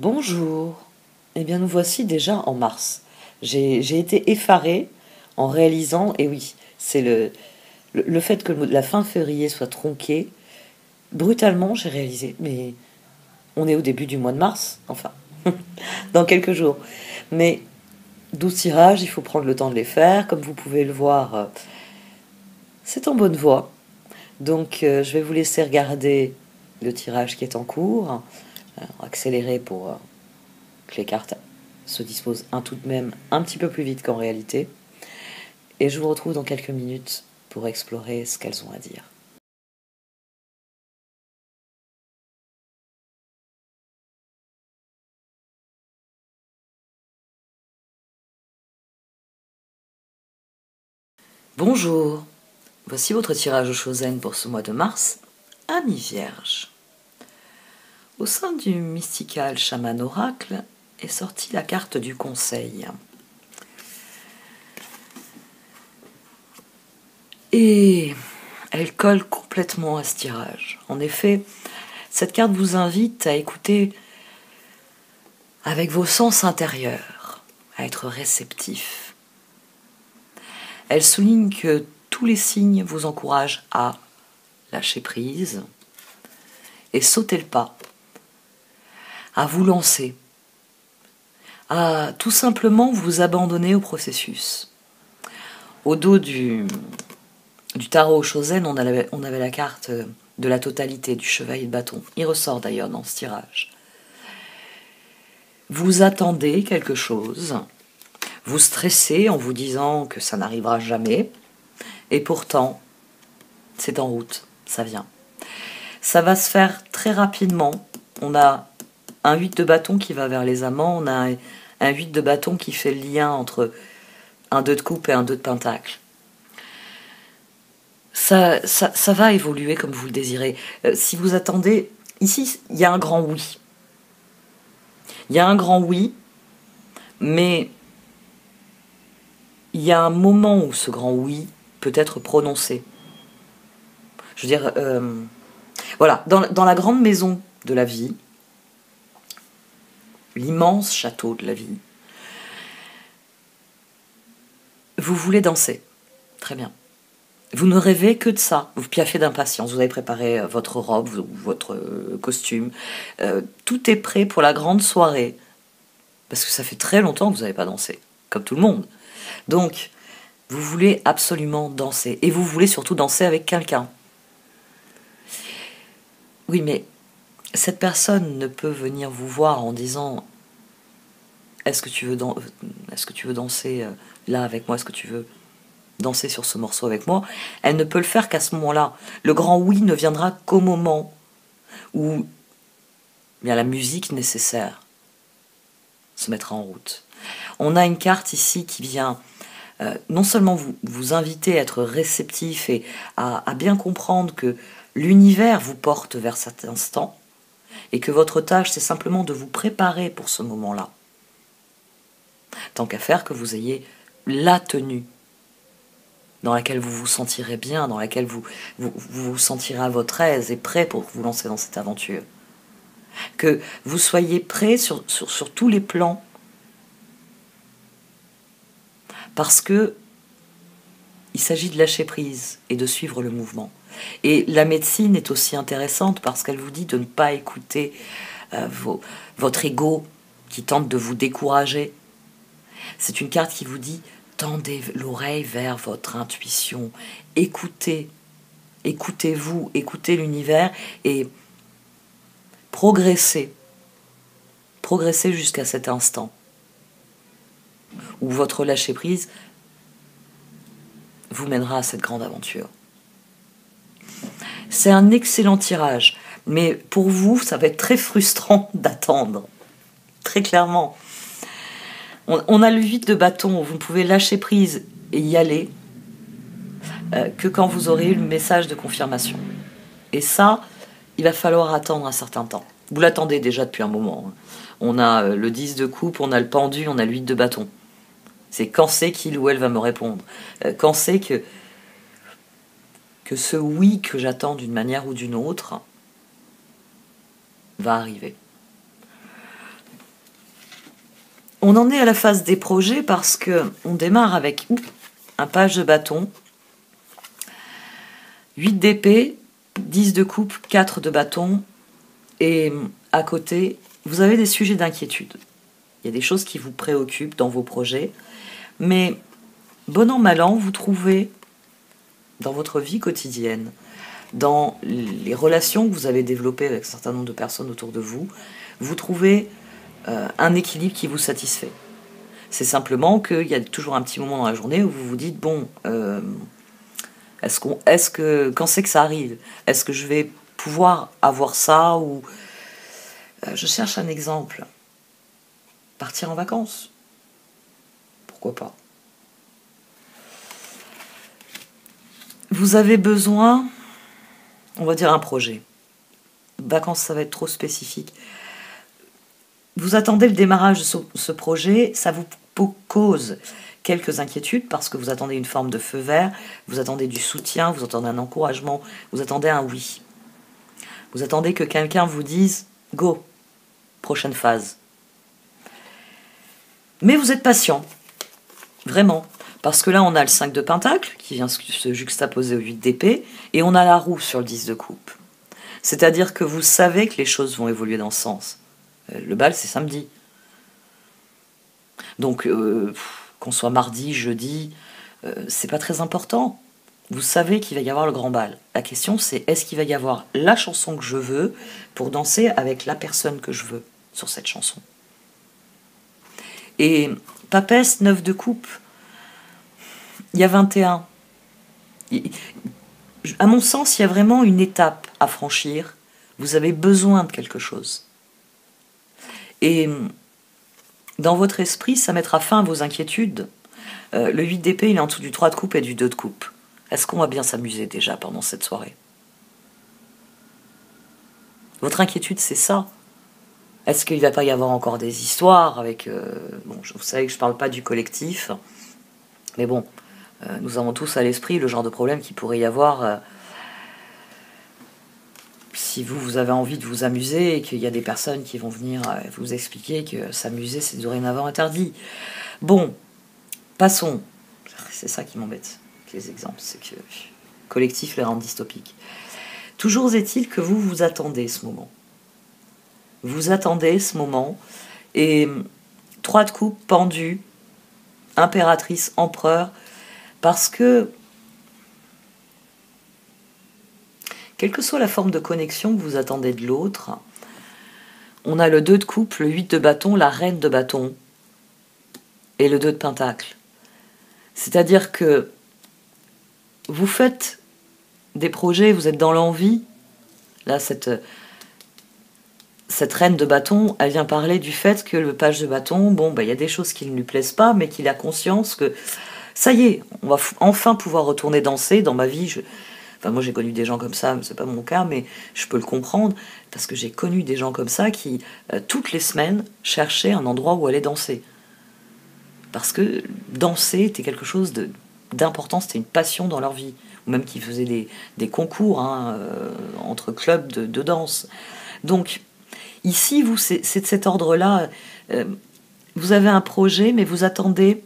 Bonjour. Eh bien, nous voici déjà en mars. J'ai été effarée en réalisant, et oui, c'est le fait que la fin février soit tronquée. Brutalement, j'ai réalisé, mais on est au début du mois de mars, enfin, dans quelques jours. Mais 12 tirages, il faut prendre le temps de les faire. Comme vous pouvez le voir, c'est en bonne voie. Donc, je vais vous laisser regarder le tirage qui est en cours, accélérer pour que les cartes se disposent tout de même un petit peu plus vite qu'en réalité. Et je vous retrouve dans quelques minutes pour explorer ce qu'elles ont à dire. Bonjour, voici votre tirage au Chosen pour ce mois de mars, Ami Vierge. Au sein du mystical chaman oracle est sortie la carte du conseil. Et elle colle complètement à ce tirage. En effet, cette carte vous invite à écouter avec vos sens intérieurs, à être réceptif. Elle souligne que tous les signes vous encouragent à lâcher prise et sauter le pas, à vous lancer, à tout simplement vous abandonner au processus. Au dos du tarot Chosen, on avait la carte de la totalité du chevalier de bâton. Il ressort d'ailleurs dans ce tirage. Vous attendez quelque chose, vous stressez en vous disant que ça n'arrivera jamais, et pourtant, c'est en route, ça vient. Ça va se faire très rapidement. On a un 8 de bâton qui va vers les amants, on a un 8 de bâton qui fait le lien entre un 2 de coupe et un 2 de pentacle. Ça va évoluer comme vous le désirez. Si vous attendez, ici, il y a un grand oui. Il y a un grand oui, mais il y a un moment où ce grand oui peut être prononcé. Je veux dire, voilà, dans la grande maison de la vie, l'immense château de la vie, vous voulez danser. Très bien. Vous ne rêvez que de ça. Vous piaffez d'impatience. Vous avez préparé votre robe, votre costume. Tout est prêt pour la grande soirée. Parce que ça fait très longtemps que vous n'avez pas dansé. Comme tout le monde. Donc, vous voulez absolument danser. Et vous voulez surtout danser avec quelqu'un. Oui, mais cette personne ne peut venir vous voir en disant est-ce que tu veux danser là avec moi? Est-ce que tu veux danser sur ce morceau avec moi? Elle ne peut le faire qu'à ce moment-là. Le grand oui ne viendra qu'au moment où bien, la musique nécessaire se mettra en route. On a une carte ici qui vient non seulement vous inviter à être réceptif et à bien comprendre que l'univers vous porte vers cet instant et que votre tâche, c'est simplement de vous préparer pour ce moment-là. Tant qu'à faire que vous ayez la tenue dans laquelle vous vous sentirez bien, dans laquelle vous sentirez à votre aise et prêt pour vous lancer dans cette aventure. Que vous soyez prêt sur tous les plans, parce que il s'agit de lâcher prise et de suivre le mouvement. Et la médecine est aussi intéressante parce qu'elle vous dit de ne pas écouter votre ego qui tente de vous décourager. C'est une carte qui vous dit tendez l'oreille vers votre intuition, écoutez, écoutez-vous, écoutez l'univers et progressez jusqu'à cet instant où votre lâcher-prise vous mènera à cette grande aventure. C'est un excellent tirage, mais pour vous, ça va être très frustrant d'attendre, très clairement. On a le 8 de bâton, vous ne pouvez lâcher prise et y aller que quand vous aurez eu le message de confirmation. Et ça, il va falloir attendre un certain temps. Vous l'attendez déjà depuis un moment. On a le 10 de coupe, on a le pendu, on a le 8 de bâton. C'est quand c'est qu'il ou elle va me répondre. Quand c'est que ce oui que j'attends d'une manière ou d'une autre va arriver. On en est à la phase des projets parce que on démarre avec un page de bâton, 8 d'épée, 10 de coupe, 4 de bâton, et à côté, vous avez des sujets d'inquiétude. Il y a des choses qui vous préoccupent dans vos projets, mais bon an, mal an, vous trouvez dans votre vie quotidienne, dans les relations que vous avez développées avec un certain nombre de personnes autour de vous, vous trouvez un équilibre qui vous satisfait. C'est simplement qu'il y a toujours un petit moment dans la journée où vous vous dites, bon, quand c'est que ça arrive? Est-ce que je vais pouvoir avoir ça? Ou je cherche un exemple. Partir en vacances. Pourquoi pas? Vous avez besoin, on va dire un projet. Vacances, ça va être trop spécifique. Vous attendez le démarrage de ce projet, ça vous cause quelques inquiétudes parce que vous attendez une forme de feu vert, vous attendez du soutien, vous attendez un encouragement, vous attendez un oui. Vous attendez que quelqu'un vous dise « Go, prochaine phase ». Mais vous êtes patient, vraiment, parce que là on a le 5 de pentacle qui vient se juxtaposer au 8 d'épée et on a la roue sur le 10 de coupe. C'est-à-dire que vous savez que les choses vont évoluer dans ce sens. Le bal, c'est samedi. Donc, qu'on soit mardi, jeudi, c'est pas très important. Vous savez qu'il va y avoir le grand bal. La question, c'est est-ce qu'il va y avoir la chanson que je veux pour danser avec la personne que je veux sur cette chanson. Et Papesse, 9 de coupe, il y a 21. À mon sens, il y a vraiment une étape à franchir. Vous avez besoin de quelque chose. Et dans votre esprit, ça mettra fin à vos inquiétudes. Le 8 d'épée, il est en dessous du 3 de coupe et du 2 de coupe. Est-ce qu'on va bien s'amuser déjà pendant cette soirée? Votre inquiétude, c'est ça. Est-ce qu'il ne va pas y avoir encore des histoires avec... bon, vous savez que je ne parle pas du collectif, mais bon, nous avons tous à l'esprit le genre de problème qu'il pourrait y avoir... si vous avez envie de vous amuser et qu'il y a des personnes qui vont venir vous expliquer que s'amuser c'est dorénavant interdit. Bon, passons. C'est ça qui m'embête avec les exemples, c'est que collectif les rend dystopiques. Toujours est-il que vous attendez ce moment. Vous attendez ce moment et 3 de coupe pendu, impératrice, empereur, parce que quelle que soit la forme de connexion que vous attendez de l'autre, on a le 2 de coupe, le 8 de bâton, la reine de bâton et le 2 de pentacle. C'est-à-dire que vous faites des projets, vous êtes dans l'envie. Là, cette reine de bâton, elle vient parler du fait que le page de bâton, bon, il y a des choses qui ne lui plaisent pas, mais qu'il a conscience que ça y est, on va enfin pouvoir retourner danser. Dans ma vie, enfin, moi j'ai connu des gens comme ça, c'est pas mon cas, mais je peux le comprendre, parce que j'ai connu des gens comme ça qui, toutes les semaines, cherchaient un endroit où aller danser. Parce que danser était quelque chose d'important, c'était une passion dans leur vie. Ou même qui faisaient des concours entre clubs de danse. Donc, ici, vous, c'est de cet ordre-là. Vous avez un projet, mais vous attendez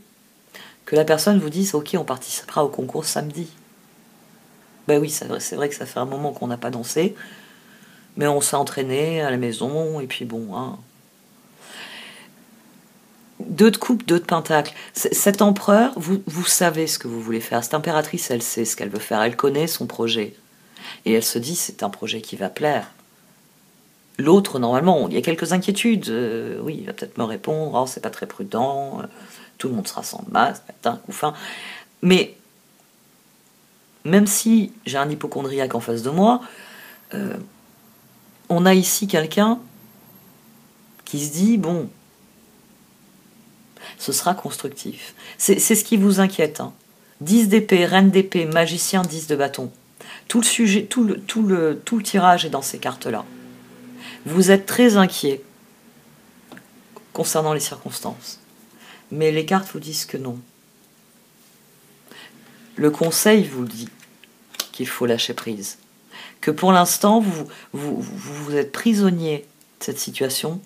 que la personne vous dise « Ok, on participera au concours samedi ». Ben oui, c'est vrai que ça fait un moment qu'on n'a pas dansé, mais on s'est entraîné à la maison, et puis bon... 2 de coupe, 2 de pentacle. Cet empereur, vous savez ce que vous voulez faire. Cette impératrice, elle sait ce qu'elle veut faire. Elle connaît son projet. Et elle se dit, c'est un projet qui va plaire. L'autre, normalement, il y a quelques inquiétudes. Oui, il va peut-être me répondre, oh, c'est pas très prudent, tout le monde sera sans masque, matin, coup fin. Mais, même si j'ai un hypocondriaque en face de moi, on a ici quelqu'un qui se dit, bon, ce sera constructif. C'est ce qui vous inquiète. 10 d'épée, reine d'épée, magicien, 10 de bâton. Tout le sujet, tout le tirage est dans ces cartes-là. Vous êtes très inquiet concernant les circonstances. Mais les cartes vous disent que non. Le conseil vous dit qu'il faut lâcher prise. Que pour l'instant, vous êtes prisonnier de cette situation.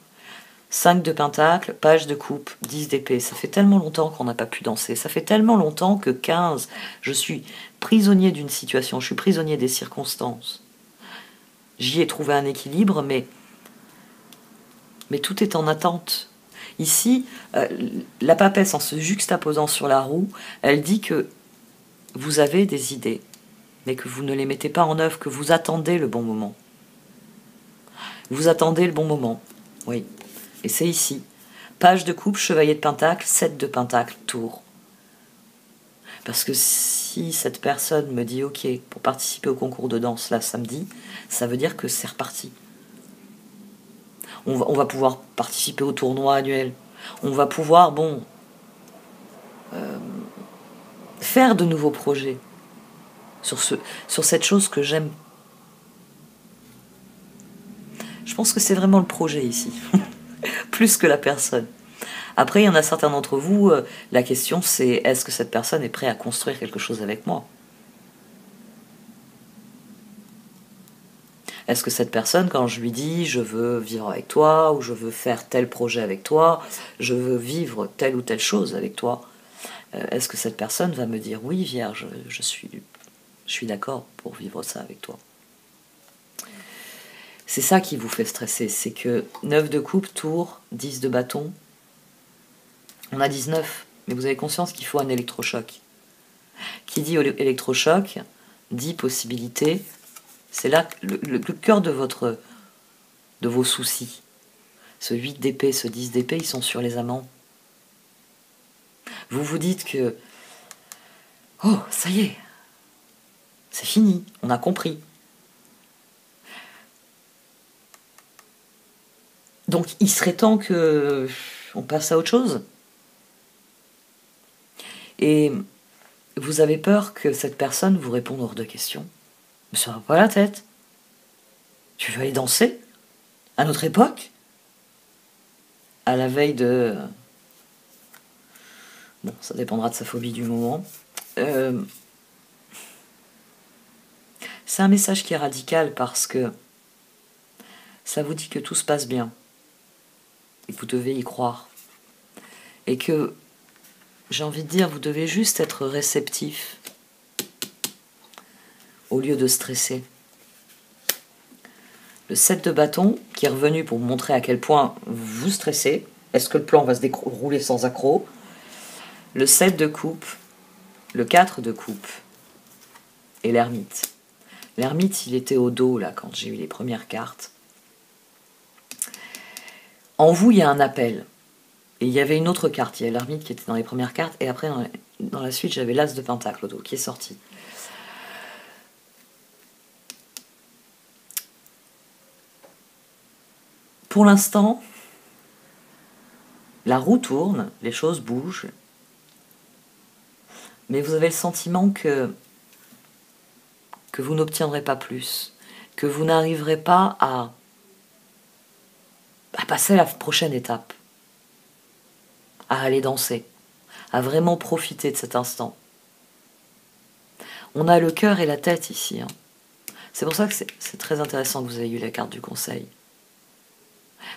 5 de pentacle, page de coupe, 10 d'épée. Ça fait tellement longtemps qu'on n'a pas pu danser. Ça fait tellement longtemps que 15, je suis prisonnier d'une situation, je suis prisonnier des circonstances. J'y ai trouvé un équilibre, mais tout est en attente. Ici, la papesse, en se juxtaposant sur la roue, elle dit que vous avez des idées, mais que vous ne les mettez pas en œuvre, que vous attendez le bon moment. Vous attendez le bon moment, oui. Et c'est ici. Page de coupe, chevalier de pentacle, 7 de pentacle, tour. Parce que si cette personne me dit « Ok, pour participer au concours de danse, là, samedi », ça veut dire que c'est reparti. On va pouvoir participer au tournoi annuel. On va pouvoir, faire de nouveaux projets sur cette chose que j'aime. Je pense que c'est vraiment le projet ici, plus que la personne. Après, il y en a certains d'entre vous, la question c'est est-ce que cette personne est prête à construire quelque chose avec moi? Est-ce que cette personne, quand je lui dis je veux vivre avec toi, ou je veux faire tel projet avec toi, je veux vivre telle ou telle chose avec toi, est-ce que cette personne va me dire oui Vierge, je suis d'accord pour vivre ça avec toi? C'est ça qui vous fait stresser, c'est que 9 de coupe, tour, 10 de bâton, on a 19, mais vous avez conscience qu'il faut un électrochoc. Qui dit électrochoc, dit possibilité, c'est là le cœur de vos soucis. Ce 8 d'épée, ce 10 d'épée, ils sont sur les amants. Vous vous dites que oh, ça y est, c'est fini, on a compris. Donc il serait temps que on passe à autre chose. Et vous avez peur que cette personne vous réponde hors de question. Mais ça va pas la tête. Tu veux aller danser? À notre époque? À la veille de... Bon, ça dépendra de sa phobie du moment. C'est un message qui est radical parce que ça vous dit que tout se passe bien. Et que vous devez y croire. Et que, j'ai envie de dire, vous devez juste être réceptif au lieu de stresser. Le 7 de bâton, qui est revenu pour vous montrer à quel point vous stressez. Est-ce que le plan va se dérouler sans accroc? Le 7 de coupe, le 4 de coupe et l'ermite. L'ermite, il était au dos, là, quand j'ai eu les premières cartes. En vous, il y a un appel. Et il y avait une autre carte. Il y a l'ermite qui était dans les premières cartes. Et après, dans la suite, j'avais l'as de pentacle au dos, qui est sorti. Pour l'instant, la roue tourne, les choses bougent. Mais vous avez le sentiment que vous n'obtiendrez pas plus. Que vous n'arriverez pas à passer à la prochaine étape. À aller danser. À vraiment profiter de cet instant. On a le cœur et la tête ici. Hein. C'est pour ça que c'est très intéressant que vous ayez eu la carte du conseil.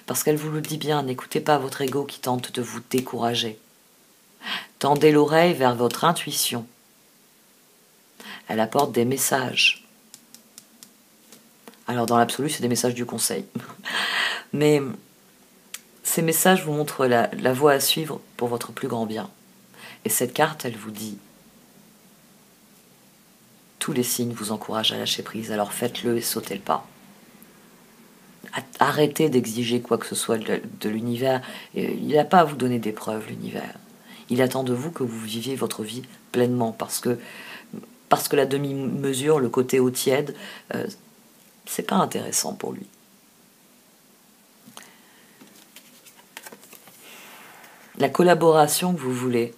Parce qu'elle vous le dit bien, n'écoutez pas votre ego qui tente de vous décourager. Tendez l'oreille vers votre intuition. Elle apporte des messages. Alors dans l'absolu, c'est des messages du conseil. Mais ces messages vous montrent la voie à suivre pour votre plus grand bien. Et cette carte, elle vous dit tous les signes vous encouragent à lâcher prise, alors faites-le et sautez le pas. Arrêtez d'exiger quoi que ce soit de l'univers. Il n'a pas à vous donner des preuves, l'univers. Il attend de vous que vous viviez votre vie pleinement, parce que la demi-mesure, le côté eau tiède, c'est pas intéressant pour lui. La collaboration que vous voulez,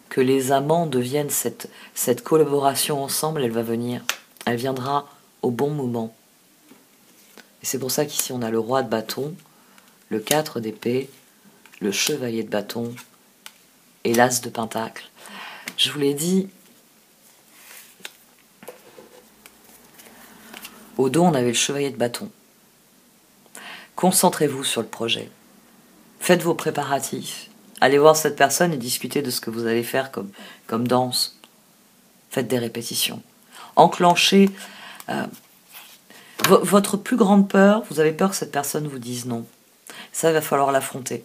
que les amants deviennent cette collaboration ensemble, elle va venir. Elle viendra au bon moment. Et c'est pour ça qu'ici on a le roi de bâton, le 4 d'épée, le chevalier de bâton et l'as de pentacle. Je vous l'ai dit, au dos on avait le chevalier de bâton. Concentrez-vous sur le projet. Faites vos préparatifs. Allez voir cette personne et discutez de ce que vous allez faire comme danse. Faites des répétitions. Enclenchez votre plus grande peur. Vous avez peur que cette personne vous dise non. Ça, il va falloir l'affronter.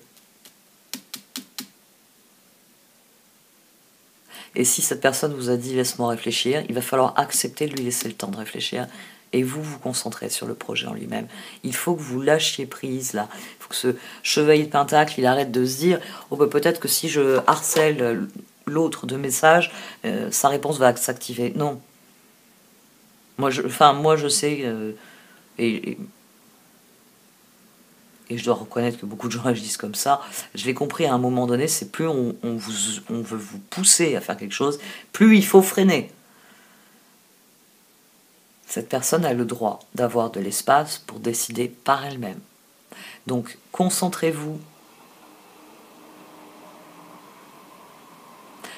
Et si cette personne vous a dit « laisse-moi réfléchir », il va falloir accepter de lui laisser le temps de réfléchir et vous concentrez sur le projet en lui-même. Il faut que vous lâchiez prise, là. Il faut que ce chevalier de Pentacle, il arrête de se dire « oh, bah, peut-être que si je harcèle l'autre de messages, sa réponse va s'activer. » Non. Moi, je sais, et je dois reconnaître que beaucoup de gens agissent comme ça, je l'ai compris à un moment donné, c'est plus on veut vous pousser à faire quelque chose, plus il faut freiner. Cette personne a le droit d'avoir de l'espace pour décider par elle-même. Donc, concentrez-vous,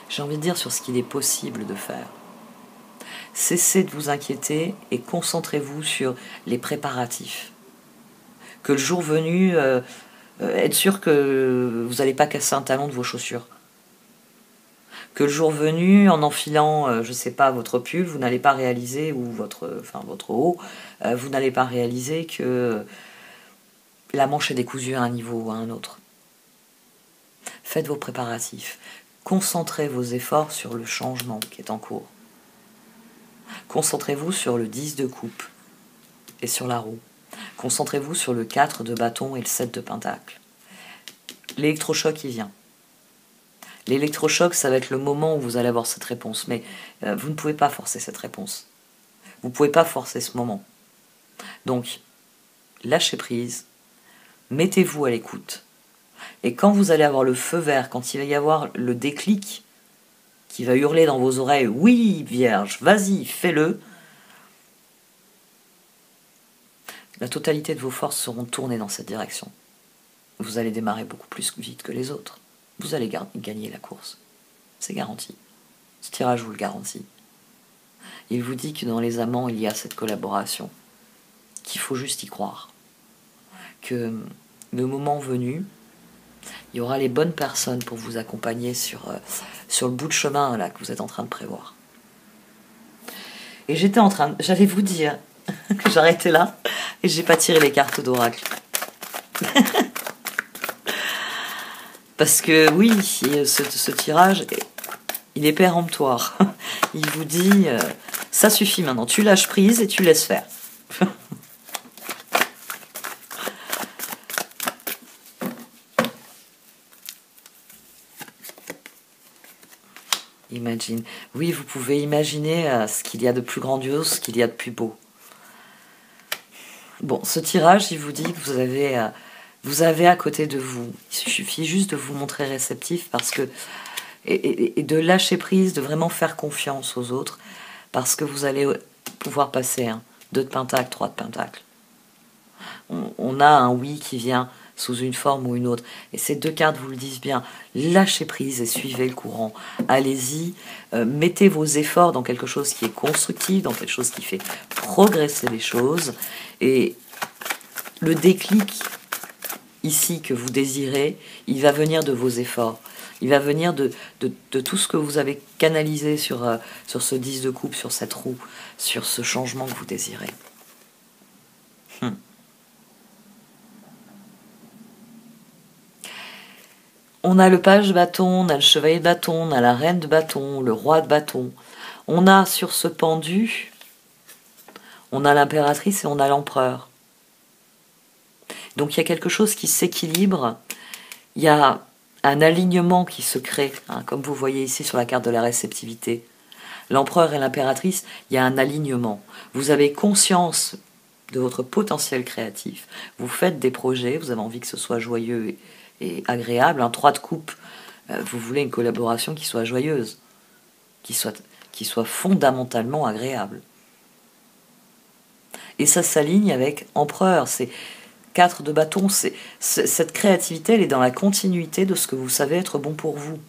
j'ai envie de dire, sur ce qu'il est possible de faire. Cessez de vous inquiéter et concentrez-vous sur les préparatifs. Que le jour venu, être sûr que vous n'allez pas casser un talon de vos chaussures. Que le jour venu, en enfilant, je ne sais pas, votre pull, vous n'allez pas réaliser, ou votre haut, vous n'allez pas réaliser que la manche est décousue à un niveau ou à un autre. Faites vos préparatifs. Concentrez vos efforts sur le changement qui est en cours. Concentrez-vous sur le 10 de coupe et sur la roue. Concentrez-vous sur le 4 de bâton et le 7 de pentacle. L'électrochoc, il vient. L'électrochoc, ça va être le moment où vous allez avoir cette réponse. Mais vous ne pouvez pas forcer cette réponse. Vous ne pouvez pas forcer ce moment. Donc, lâchez prise. Mettez-vous à l'écoute. Et quand vous allez avoir le feu vert, quand il va y avoir le déclic qui va hurler dans vos oreilles « Oui, Vierge, vas-y, fais-le », la totalité de vos forces seront tournées dans cette direction. Vous allez démarrer beaucoup plus vite que les autres. Vous allez gagner la course. C'est garanti. Ce tirage vous le garantit. Il vous dit que dans les amants, il y a cette collaboration. Qu'il faut juste y croire. Que le moment venu, il y aura les bonnes personnes pour vous accompagner sur le bout de chemin là, que vous êtes en train de prévoir. Et j'allais vous dire que j'arrêtais là et j'ai pas tiré les cartes d'oracle. Parce que oui, ce tirage, il est péremptoire. Il vous dit, ça suffit maintenant, tu lâches prise et tu laisses faire. Imagine. Oui, vous pouvez imaginer ce qu'il y a de plus grandiose, ce qu'il y a de plus beau. Bon, ce tirage, il vous dit que vous avez à côté de vous. Il suffit juste de vous montrer réceptif parce que et de lâcher prise, de vraiment faire confiance aux autres parce que vous allez pouvoir passer 2 de pentacle, 3 de pentacle. On a un oui qui vient sous une forme ou une autre. Et ces 2 cartes vous le disent bien. Lâchez prise et suivez le courant. Allez-y, mettez vos efforts dans quelque chose qui est constructif, dans quelque chose qui fait progresser les choses. Et le déclic ici que vous désirez, il va venir de vos efforts. Il va venir de tout ce que vous avez canalisé sur ce 10 de coupe, sur cette roue, sur ce changement que vous désirez. On a le page de bâton, on a le chevalier de bâton, on a la reine de bâton, le roi de bâton. On a sur ce pendu, on a l'impératrice et on a l'empereur. Donc il y a quelque chose qui s'équilibre, il y a un alignement qui se crée, comme vous voyez ici sur la carte de la réceptivité. L'empereur et l'impératrice, il y a un alignement. Vous avez conscience de votre potentiel créatif. Vous faites des projets, vous avez envie que ce soit joyeux et agréable. Un 3 de coupe, vous voulez une collaboration qui soit joyeuse, qui soit fondamentalement agréable. Et ça s'aligne avec empereur, c'est 4 de bâton, cette créativité, elle est dans la continuité de ce que vous savez être bon pour vous.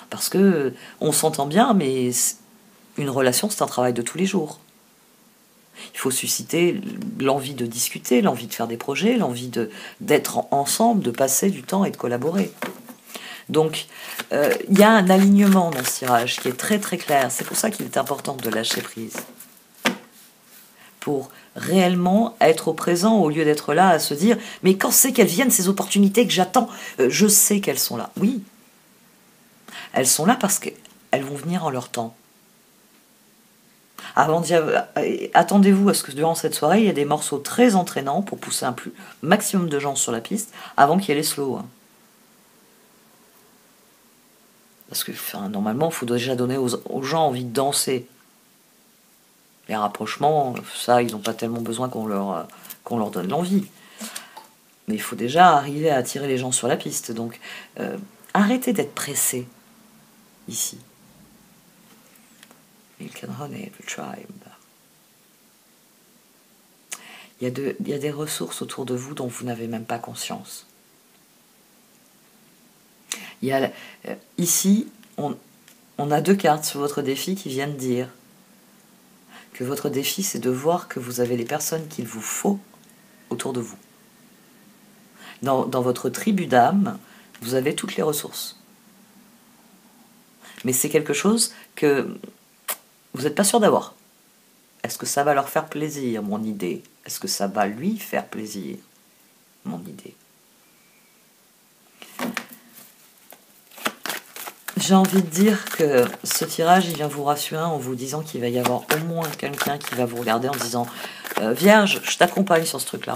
Parce que on s'entend bien, mais une relation, c'est un travail de tous les jours. Il faut susciter l'envie de discuter, l'envie de faire des projets, l'envie d'être ensemble, de passer du temps et de collaborer. Donc, il y a un alignement dans ce tirage qui est très très clair. C'est pour ça qu'il est important de lâcher prise. Pour réellement être au présent au lieu d'être là à se dire « Mais quand c'est qu'elles viennent ces opportunités que j'attends ? Je sais qu'elles sont là. » Oui, elles sont là parce qu'elles vont venir en leur temps. Attendez-vous à ce que durant cette soirée, il y ait des morceaux très entraînants pour pousser un maximum de gens sur la piste avant qu'il y ait les slows. Hein. Parce que normalement, il faut déjà donner aux gens envie de danser. Les rapprochements, ça, ils n'ont pas tellement besoin qu'on leur donne l'envie. Mais il faut déjà arriver à attirer les gens sur la piste. Donc, arrêtez d'être pressés ici. You can honey the tribe. Il y a des ressources autour de vous dont vous n'avez même pas conscience. Ici, on a 2 cartes sur votre défi qui viennent dire que votre défi, c'est de voir que vous avez les personnes qu'il vous faut autour de vous. Dans votre tribu d'âme, vous avez toutes les ressources. Mais c'est quelque chose que vous n'êtes pas sûr d'avoir. Est-ce que ça va leur faire plaisir, mon idée ? Est-ce que ça va lui faire plaisir, mon idée ? J'ai envie de dire que ce tirage, il vient vous rassurer en vous disant qu'il va y avoir au moins quelqu'un qui va vous regarder en disant « Vierge, je t'accompagne sur ce truc-là. »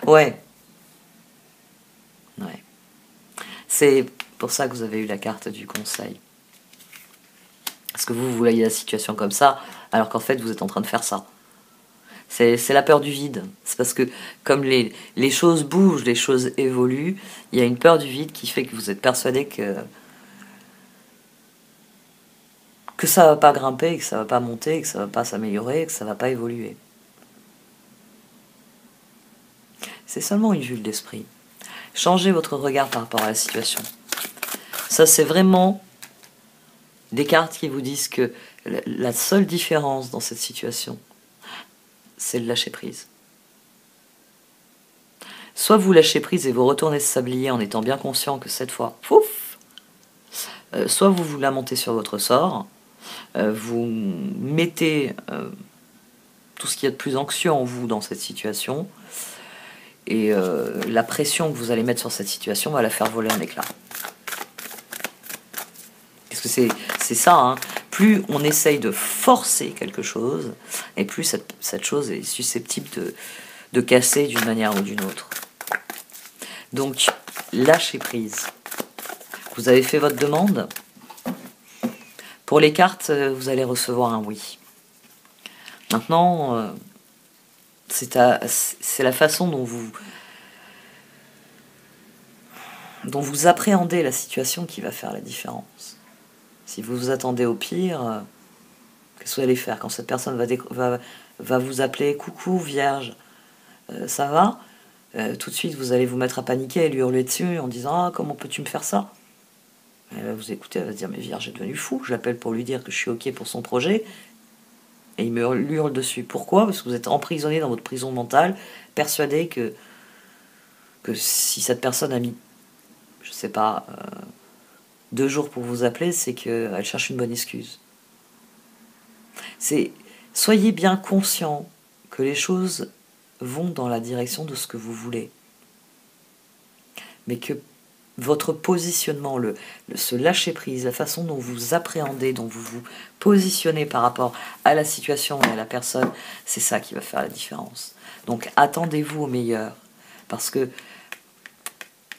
Ouais. C'est pour ça que vous avez eu la carte du conseil. Parce que vous voyez la situation comme ça, alors qu'en fait, vous êtes en train de faire ça. C'est la peur du vide. C'est parce que comme les choses bougent, les choses évoluent, il y a une peur du vide qui fait que vous êtes persuadé que ça va pas grimper, que ça va pas monter, que ça va pas s'améliorer, que ça va pas évoluer. C'est seulement une vue d'esprit. Changez votre regard par rapport à la situation. Ça, c'est vraiment des cartes qui vous disent que la seule différence dans cette situation, c'est le lâcher prise. Soit vous lâchez prise et vous retournez ce sablier en étant bien conscient que cette fois, pouf, soit vous vous lamentez sur votre sort, vous mettez tout ce qu'il y a de plus anxieux en vous dans cette situation, et la pression que vous allez mettre sur cette situation va la faire voler en éclats. Parce que c'est ça, hein. Plus on essaye de forcer quelque chose, et plus cette chose est susceptible de casser d'une manière ou d'une autre. Donc, lâchez prise. Vous avez fait votre demande. Pour les cartes, vous allez recevoir un oui. Maintenant, c'est la façon dont vous appréhendez la situation qui va faire la différence. Si vous vous attendez au pire, qu'est-ce que vous allez faire quand cette personne va vous appeler « Coucou Vierge, ça va ?» Tout de suite, vous allez vous mettre à paniquer et lui hurler dessus en disant « Ah, comment peux-tu me faire ça ?» Elle va vous écouter, elle va se dire « Mais Vierge est devenu fou, je l'appelle pour lui dire que je suis OK pour son projet. » Et il me hurle dessus. Pourquoi ? Parce que vous êtes emprisonné dans votre prison mentale, persuadé que si cette personne a mis, je sais pas, 2 jours pour vous appeler, c'est qu'elle cherche une bonne excuse. Soyez bien conscient que les choses vont dans la direction de ce que vous voulez. Mais que votre positionnement, ce lâcher-prise, la façon dont vous appréhendez, dont vous vous positionnez par rapport à la situation et à la personne, c'est ça qui va faire la différence. Donc attendez-vous au meilleur, parce que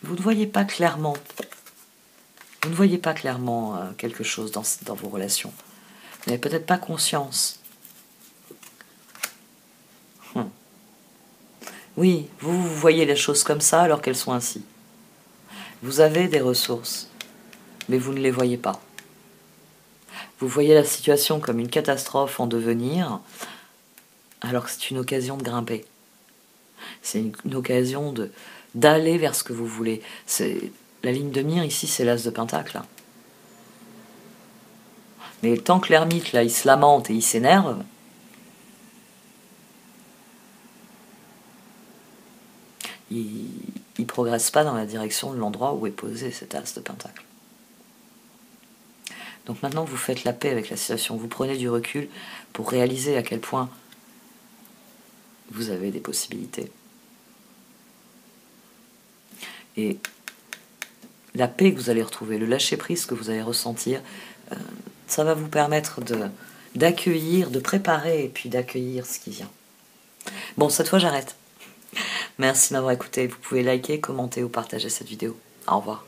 vous ne voyez pas clairement. Vous ne voyez pas clairement quelque chose dans vos relations. Vous n'avez peut-être pas conscience. Oui, vous voyez les choses comme ça alors qu'elles sont ainsi. Vous avez des ressources, mais vous ne les voyez pas. Vous voyez la situation comme une catastrophe en devenir, alors que c'est une occasion de grimper. C'est une occasion d'aller vers ce que vous voulez. La ligne de mire ici, c'est l'as de pentacle. Là. Mais tant que l'ermite, là, il se lamente et il s'énerve, il progresse pas dans la direction de l'endroit où est posé cet as de pentacle. Donc maintenant, vous faites la paix avec la situation. Vous prenez du recul pour réaliser à quel point vous avez des possibilités. Et la paix que vous allez retrouver, le lâcher-prise que vous allez ressentir, ça va vous permettre d'accueillir, de préparer et puis d'accueillir ce qui vient. Bon, cette fois, j'arrête. Merci de m'avoir écouté. Vous pouvez liker, commenter ou partager cette vidéo. Au revoir.